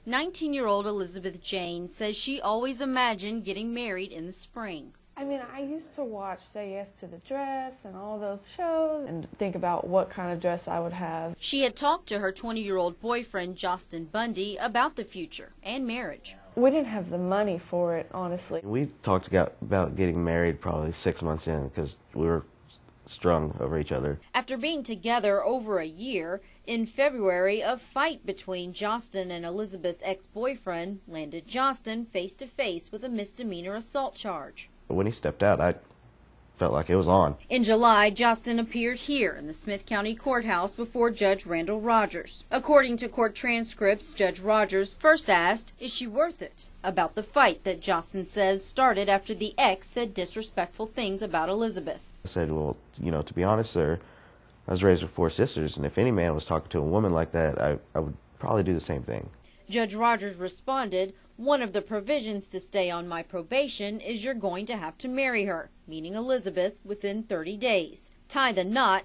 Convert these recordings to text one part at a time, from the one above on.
19-year-old Elizabeth Jane says she always imagined getting married in the spring. I mean, I used to watch Say Yes to the Dress and all those shows and think about what kind of dress I would have. She had talked to her 20-year-old boyfriend, Justin Bundy, about the future and marriage. We didn't have the money for it, honestly. We talked about getting married probably 6 months in because we were strung over each other. After being together over a year, in February, a fight between Justin and Elizabeth's ex-boyfriend landed Justin face-to-face with a misdemeanor assault charge. When he stepped out, I felt like it was on. In July, Justin appeared here in the Smith County Courthouse before Judge Randall Rogers. According to court transcripts, Judge Rogers first asked, "Is she worth it?" about the fight that Justin says started after the ex said disrespectful things about Elizabeth. I said, well, to be honest, sir, I was raised with 4 sisters, and if any man was talking to a woman like that, I would probably do the same thing. Judge Rogers responded, "One of the provisions to stay on my probation is you're going to have to marry her," meaning Elizabeth, within 30 days. Tie the knot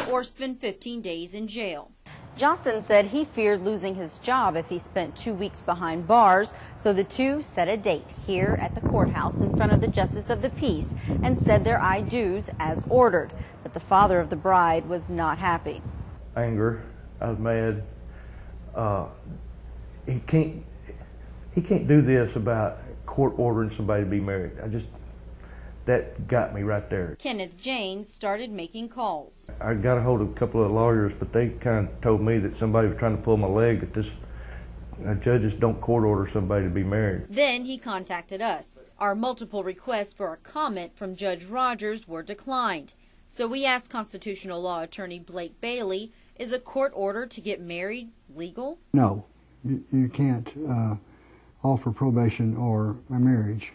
or spend 15 days in jail. Justin said he feared losing his job if he spent 2 weeks behind bars, so the two set a date here at the courthouse in front of the Justice of the Peace and said their I do's as ordered. But the father of the bride was not happy. Anger. I was mad. He can't do this about court ordering somebody to be married. That got me right there. Kenneth Jane started making calls. I got a hold of a couple of lawyers, but they kind of told me that somebody was trying to pull my leg, that judges don't court order somebody to be married. Then he contacted us. Our multiple requests for a comment from Judge Rogers were declined. So we asked constitutional law attorney Blake Bailey, is a court order to get married legal? No, you can't offer probation or a marriage.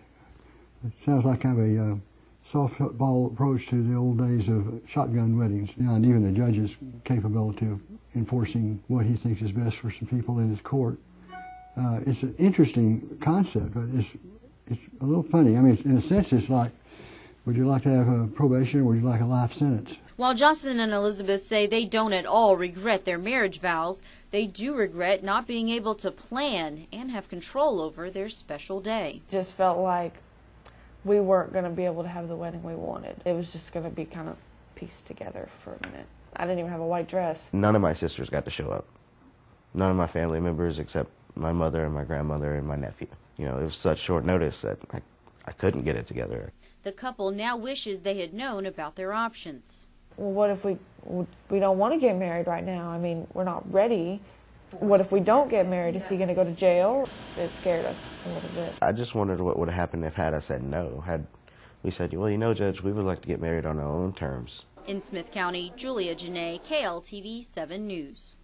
It sounds like kind of a softball approach to the old days of shotgun weddings. And even the judge is capable of enforcing what he thinks is best for some people in his court. It's an interesting concept, but it's a little funny. I mean, in a sense, it's like, would you like to have a probation or would you like a life sentence? While Justin and Elizabeth say they don't at all regret their marriage vows, they do regret not being able to plan and have control over their special day. Just felt like we weren't going to be able to have the wedding we wanted. It was just going to be kind of pieced together for a minute. I didn't even have a white dress. None of my sisters got to show up. None of my family members except my mother and my grandmother and my nephew. It was such short notice that I couldn't get it together. The couple now wishes they had known about their options. Well, what if we don't want to get married right now? I mean, we're not ready. What if we don't get married? Is he going to go to jail? It scared us a little bit. I just wondered what would have happened if had I said no. Had we said, well, Judge, we would like to get married on our own terms. In Smith County, Julia Janae, KLTV 7 News.